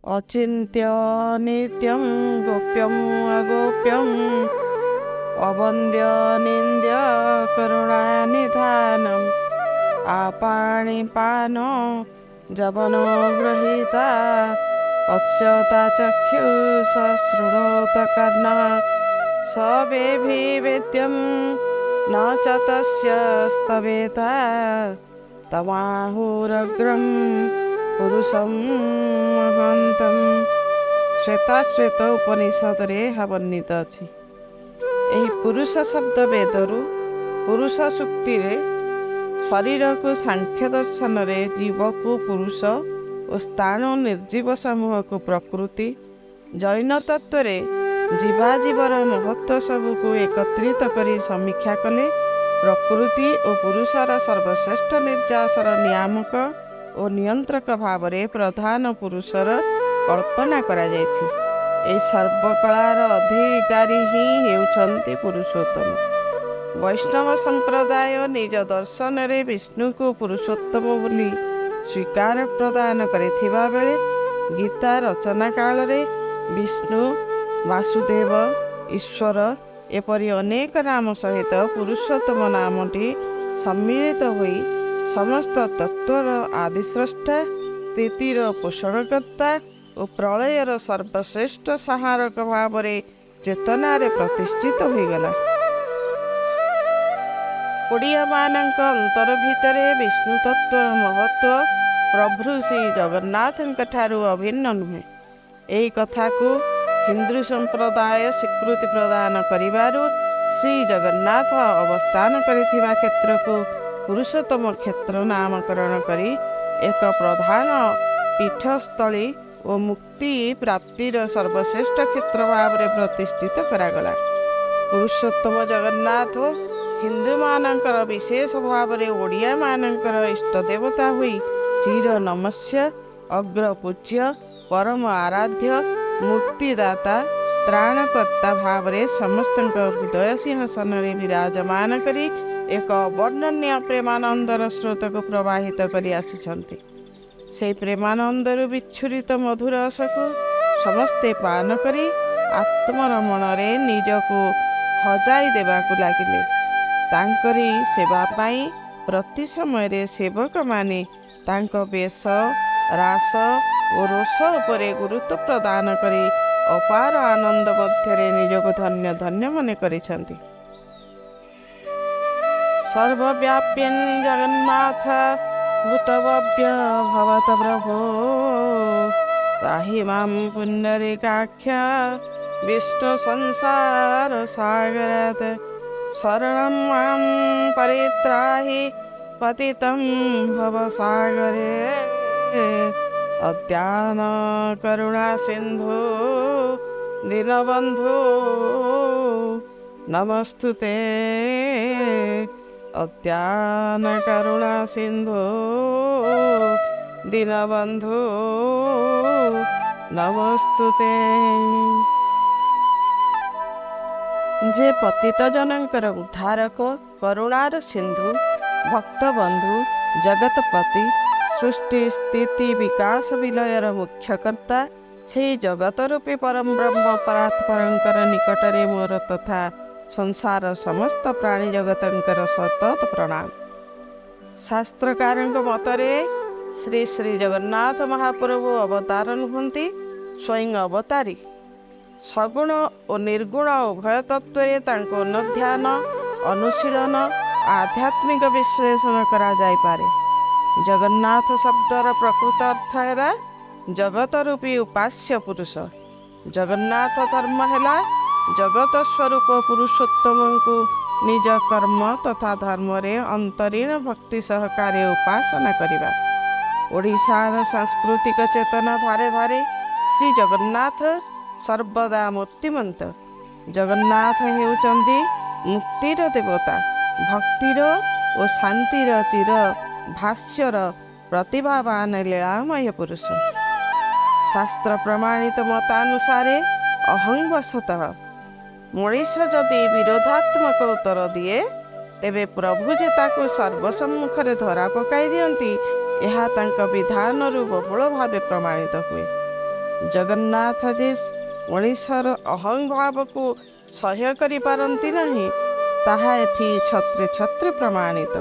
अचिन्त्य नित्यं गोप्यं अगोप्यं अवन्द्य निन्द्य करुणानिधानम् आपाणिपान जवनो गृहीता पश्यता चक्षुष शृणोत कर्णः सवेभिवेद्यं न च तस्य स्तवेता तमाहुरग्रं पुरुषं महान्तं। श्वेताश्वेत उपनिषदରେ ଏହା ବର୍ଣ୍ଣିତ ଅଛି। ଏହି ପୁରୁଷ ଶବ୍ଦ ବେଦରୁ ପୁରୁଷ ସୂକ୍ତିରେ ଶରୀରକୁ ସାଂଖ୍ୟ ଦର୍ଶନରେ ଜୀବକୁ ପୁରୁଷ ଓ ସ୍ଥାନ ନିର୍ଜୀବ ସମୂହକୁ ପ୍ରକୃତି, ଜୈନ ତତ୍ତ୍ୱରେ ଜୀବାଜୀବର ମହତ୍ତ୍ୱ ସବୁକୁ ଏକତ୍ରିତ କରି ସମୀକ୍ଷା କଲେ ପ୍ରକୃତି ଓ ପୁରୁଷର ସର୍ବଶ୍ରେଷ୍ଠ ନିର୍ଯାସର ନିୟାମକ ଓ ନିୟନ୍ତ୍ରକ ଭାବରେ ପ୍ରଧାନ ପୁରୁଷର କଳ୍ପନା କରାଯାଇଛି। ଏହି ସର୍ବକଳାର ଅଧିକାରୀ ହିଁ ହେଉଛନ୍ତି ପୁରୁଷୋତ୍ତମ। ବୈଷ୍ଣବ ସମ୍ପ୍ରଦାୟ ନିଜ ଦର୍ଶନରେ ବିଷ୍ଣୁକୁ ପୁରୁଷୋତ୍ତମ ବୋଲି ସ୍ୱୀକାର ପ୍ରଦାନ କରିଥିବା ବେଳେ ଗୀତା ରଚନା କାଳରେ ବିଷ୍ଣୁ, ବାସୁଦେବ, ଈଶ୍ୱର ଏପରି ଅନେକ ନାମ ସହିତ ପୁରୁଷୋତ୍ତମ ନାମଟି ସମ୍ମିଳିତ ହୋଇ ସମସ୍ତ ତତ୍ତ୍ୱର ଆଦିସ୍ରଷ୍ଟା, ସ୍ଥିତିର ପୋଷଣକର୍ତ୍ତା ଓ ପ୍ରଳୟର ସର୍ବଶ୍ରେଷ୍ଠ ସଂହାରକ ଭାବରେ ଚେତନାରେ ପ୍ରତିଷ୍ଠିତ ହୋଇଗଲା। ଓଡ଼ିଆମାନଙ୍କ ଅନ୍ତର ଭିତରେ ବିଷ୍ଣୁ ତତ୍ତ୍ୱର ମହତ୍ତ୍ୱ ପ୍ରଭୁ ଶ୍ରୀ ଜଗନ୍ନାଥଙ୍କ ଠାରୁ ଅଭିନ୍ନ ନୁହେଁ। ଏହି କଥାକୁ ହିନ୍ଦୁ ସମ୍ପ୍ରଦାୟ ସ୍ୱୀକୃତି ପ୍ରଦାନ କରିବାରୁ ଶ୍ରୀ ଜଗନ୍ନାଥ ଅବସ୍ଥାନ କରିଥିବା କ୍ଷେତ୍ରକୁ ପୁରୁଷୋତ୍ତମ କ୍ଷେତ୍ର ନାମକରଣ କରି ଏକ ପ୍ରଧାନ ପୀଠସ୍ଥଳୀ ଓ ମୁକ୍ତି ପ୍ରାପ୍ତିର ସର୍ବଶ୍ରେଷ୍ଠ କ୍ଷେତ୍ର ଭାବରେ ପ୍ରତିଷ୍ଠିତ କରାଗଲା। ପୁରୁଷୋତ୍ତମ ଜଗନ୍ନାଥ ହିନ୍ଦୁମାନଙ୍କର ବିଶେଷ ଭାବରେ ଓଡ଼ିଆମାନଙ୍କର ଇଷ୍ଟ ଦେବତା ହୋଇ ଚିର ନମସ୍ୟ, ଅଗ୍ରପୂଜ୍ୟ, ପରମ ଆରାଧ୍ୟ, ମୁକ୍ତିଦାତା, ତ୍ରାଣକର୍ତ୍ତା ଭାବରେ ସମସ୍ତଙ୍କ ହୃଦୟ ସିଂହାସନରେ ବିରାଜମାନ କରି ଏକ ଅବର୍ଣ୍ଣନୀୟ ପ୍ରେମାନନ୍ଦର ସ୍ରୋତକୁ ପ୍ରବାହିତ କରି ଆସିଛନ୍ତି। ସେହି ପ୍ରେମାନନ୍ଦରୁ ବିଚ୍ଛୁରିତ ମଧୁର ରସକୁ ସମସ୍ତେ ପାନ କରି ଆତ୍ମରମଣରେ ନିଜକୁ ହଜାଇ ଦେବାକୁ ଲାଗିଲେ। ତାଙ୍କରି ସେବା ପାଇଁ ପ୍ରତି ସମୟରେ ସେବକମାନେ ତାଙ୍କ ବେଶ, ରାସ ଓ ରୋଷ ଉପରେ ଗୁରୁତ୍ୱ ପ୍ରଦାନ କରି ଅପାର ଆନନ୍ଦ ମଧ୍ୟରେ ନିଜକୁ ଧନ୍ୟ ଧନ୍ୟ ମନେ କରିଛନ୍ତି। ସର୍ବବ୍ୟାପୀନ୍ ଜଗନ୍ନାଥ ଭୂତଭବ୍ୟ ଭବତ ପ୍ରଭୋ ତ୍ରାହି ମାଂ ପୁଣ୍ଡରୀକାକ୍ଷ ବିଷ୍ଣୁ ସଂସାର ସାଗରାତ ଶରଣଂ ମାଂ ପରିତ୍ରାହି ପତିତଂ ଭବସାଗରେ ଅଦ୍ୟାନ କରୁଣା ସିନ୍ଧୁ ଦୀନବନ୍ଧୁ ନମସ୍ତୁତେ ଅଦ୍ୟାନ କରୁଣା ସିନ୍ଧୁ ଦୀନବନ୍ଧୁ ନମସ୍ତୁତେ। ଯେ ପତିତ ଜନଙ୍କର ଉଦ୍ଧାରକ, କରୁଣାର ସିନ୍ଧୁ, ଭକ୍ତବନ୍ଧୁ, ଜଗତପତି, ସୃଷ୍ଟି ସ୍ଥିତି ବିକାଶ ବିଲୟର ମୁଖ୍ୟକର୍ତ୍ତା, ସେହି ଜଗତ ରୂପୀ ପରମ ବ୍ରହ୍ମ ପରାତ୍ପରଙ୍କର ନିକଟରେ ମୋର ତଥା ସଂସାର ସମସ୍ତ ପ୍ରାଣୀ ଜଗତଙ୍କର ସତତ ପ୍ରଣାମ। ଶାସ୍ତ୍ରକାରଙ୍କ ମତରେ ଶ୍ରୀ ଶ୍ରୀ ଜଗନ୍ନାଥ ମହାପ୍ରଭୁ ଅବତାର ନୁହନ୍ତି, ସ୍ୱୟଂ ଅବତାରୀ। ସଗୁଣ ଓ ନିର୍ଗୁଣ ଉଭୟ ତତ୍ତ୍ୱରେ ତାଙ୍କ ଅନୁଧ୍ୟାନ, ଅନୁଶୀଳନ, ଆଧ୍ୟାତ୍ମିକ ବିଶ୍ଳେଷଣ କରାଯାଇପାରେ। ଜଗନ୍ନାଥ ଶବ୍ଦର ପ୍ରକୃତ ଅର୍ଥ ହେଲା ଜଗତ ରୂପୀ ଉପାସ୍ୟ ପୁରୁଷ। ଜଗନ୍ନାଥ ଧର୍ମ ହେଲା ଜଗତ ସ୍ୱରୂପ ପୁରୁଷୋତ୍ତମଙ୍କୁ ନିଜ କର୍ମ ତଥା ଧର୍ମରେ ଅନ୍ତରୀଣ ଭକ୍ତି ସହକାରେ ଉପାସନା କରିବା। ଓଡ଼ିଶାର ସାଂସ୍କୃତିକ ଚେତନା ଧାରେ ଧାରେ ଶ୍ରୀ ଜଗନ୍ନାଥ ସର୍ବଦା ମୂର୍ତ୍ତିମନ୍ତ। ଜଗନ୍ନାଥ ହେଉଛନ୍ତି ମୁକ୍ତିର ଦେବତା, ଭକ୍ତିର ଓ ଶାନ୍ତିର ଚିର ଭାଷ୍ୟର ପ୍ରତିଭାବାନ ଲୀଳାମୟ ପୁରୁଷ। ଶାସ୍ତ୍ର ପ୍ରମାଣିତ ମତାନୁସାରେ ଅହଂବଶତଃ ମଣିଷ ଯଦି ବିରୋଧାତ୍ମକ ଉତ୍ତର ଦିଏ, ତେବେ ପ୍ରଭୁ ଯେ ତାକୁ ସର୍ବସମ୍ମୁଖରେ ଧରା ପକାଇ ଦିଅନ୍ତି, ଏହା ତାଙ୍କ ବିଧାନରୁ ବହୁଳ ଭାବେ ପ୍ରମାଣିତ ହୁଏ। ଜଗନ୍ନାଥ ଯେ ମଣିଷର ଅହଂଭାବକୁ ସହ୍ୟ କରିପାରନ୍ତି ନାହିଁ ତାହା ଏଠି ଛତ୍ରେ ଛତ୍ରେ ପ୍ରମାଣିତ।